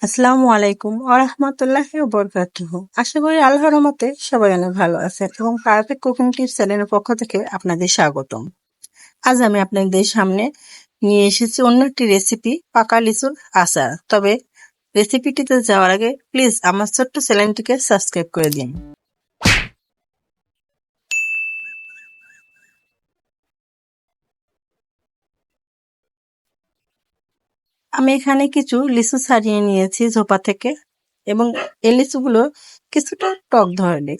আসসালামু আলাইকুম ওয়া রাহমাতুল্লাহি ওয়া বারাকাতুহু। আশা করি আল্লাহর রহমতে সবাই অনেক ভালো আছেন এবং পারফেক্ট কুকিং টিপস চ্যানেলের পক্ষ থেকে আপনাদের স্বাগতম। আজ আমি আপনাদের সামনে নিয়ে এসেছি অন্য একটি রেসিপি, পাকা লিচুর আচার। তবে রেসিপিটিতে যাওয়ার আগে প্লিজ আমার ছোট্ট চ্যানেলটিকে সাবস্ক্রাইব করে দিন। আমি এখানে কিছু লিচু ছাড়িয়ে নিয়েছি ঝোপা থেকে এবং এই লিচুগুলো কিছুটা টক ধরনের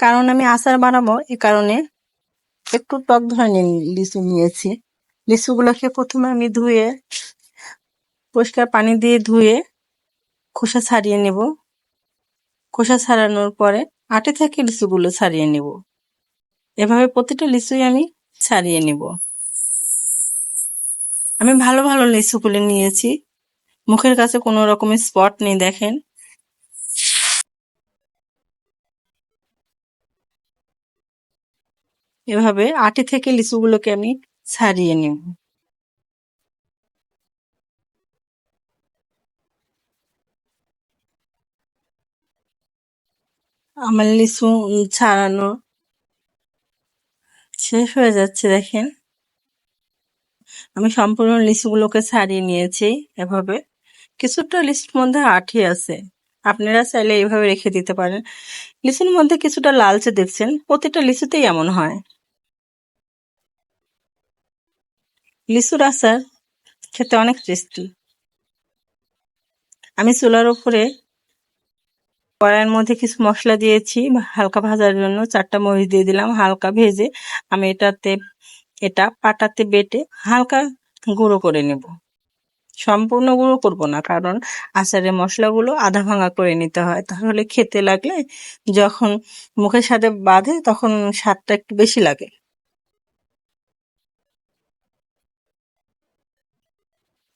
কারণ আমি আচার বানাবো, এ কারণে একটু টক ধরনের লিচু নিয়েছি। লিচুগুলোকে প্রথমে আমি পরিষ্কার পানি দিয়ে ধুয়ে খোসা ছাড়িয়ে নেব। খোসা ছাড়ানোর পরে আটি থেকে লিচুগুলো ছাড়িয়ে নেব। এভাবে প্রতিটা লিচুই আমি ছাড়িয়ে নেব। আমি ভালো ভালো লিচুগুলো নিয়েছি, মুখের কাছে কোনো রকমের স্পট নেই। দেখেন, এভাবে আটি থেকে লিচুগুলোকে আমি ছাড়িয়ে নেব। আমার লিচু ছাড়ানো শেষ হয়ে যাচ্ছে। দেখেন, আমি সম্পূর্ণ লিচুগুলোকে ছাড়িয়ে নিয়েছি। এভাবে কিছুটা লিচুর মধ্যে আঠি আছে, আপনারা চাইলে এইভাবে রেখে দিতে পারেন। লিচুর মধ্যে কিছুটা লালচে দেখছেন, প্রতিটা লিচুতেই এমন হয়। লিচুর আচার খেতে অনেক টেস্টি। আমি চুলার উপরে কড়াইয়ের মধ্যে কিছু মশলা দিয়েছি হালকা ভাজার জন্য। 4টা মরিচ দিয়ে দিলাম। হালকা ভেজে আমি এটা পাটাতে বেটে হালকা গুঁড়ো করে নেব। সম্পূর্ণ গুঁড়ো করব না, কারণ আচারের মশলাগুলো আধা ভাঙা করে নিতে হয়, তাহলে খেতে লাগলে যখন মুখের সাথে বাঁধে তখন স্বাদটা একটু বেশি লাগে।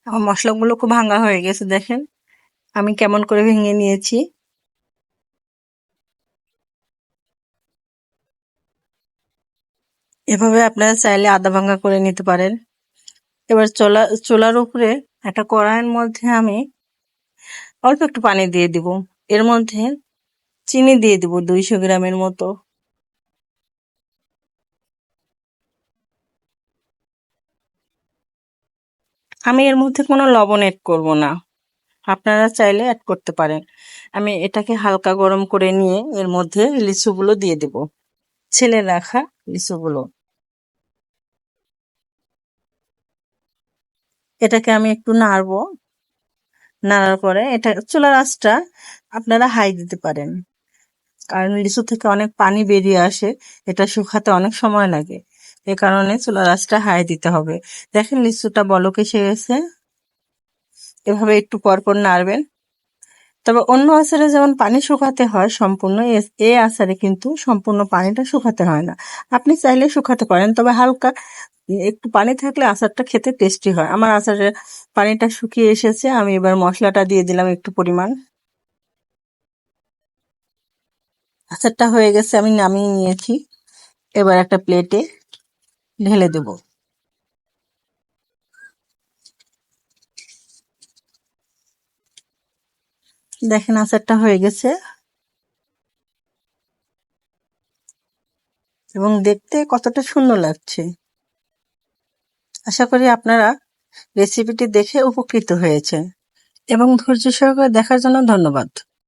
আমার মশলাগুলো খুব ভাঙা হয়ে গেছে, দেখেন আমি কেমন করে ভেঙে নিয়েছি। এভাবে আপনারা চাইলে আধা ভাঙা করে নিতে পারেন। এবার চুলার উপরে একটা কড়াইয়ের মধ্যে আমি অল্প একটু পানি দিয়ে দিব। এর মধ্যে চিনি দিয়ে দিব 200 গ্রামের মতো। আমি এর মধ্যে কোনো লবণ এড করব না, আপনারা চাইলে অ্যাড করতে পারেন। আমি এটাকে হালকা গরম করে নিয়ে এর মধ্যে লিচুগুলো দিয়ে দেব, ছেলে রাখা লিচুগুলো। এটাকে আমি একটু নাড়বো। নাড়ার পরে চুলার আঁচটা আপনারা হাই দিতে পারেন, কারণ লিচু থেকে অনেক পানি বেরিয়ে আসে, এটা শুকাতে অনেক সময় লাগে। এ কারণে চুলার আঁচটা হাই দিতে হবে। দেখেন লিচুটা বলক এসে গেছে। এভাবে একটু পর পর নাড়বেন। তবে অন্য আচারে যেমন পানি শুকাতে হয় সম্পূর্ণ, এই আচারে কিন্তু সম্পূর্ণ পানিটা শুকাতে হয় না। আপনি চাইলে শুকাতে পারেন, তবে হালকা একটু পানি থাকলে আচারটা খেতে টেস্টি হয়। আমার আচারের পানিটা শুকিয়ে এসেছে, আমি এবার মশলাটা দিয়ে দিলাম একটু পরিমাণ। আচারটা হয়ে গেছে, আমি নামিয়ে নিয়েছি। এবার একটা প্লেটে ঢেলে দেব। দেখেন আচারটা হয়ে গেছে এবং দেখতে কতটা সুন্দর লাগছে। আশা করি আপনারা রেসিপিটি দেখে উপকৃত হয়েছে এবং ধৈর্য সহকারে দেখার জন্য ধন্যবাদ।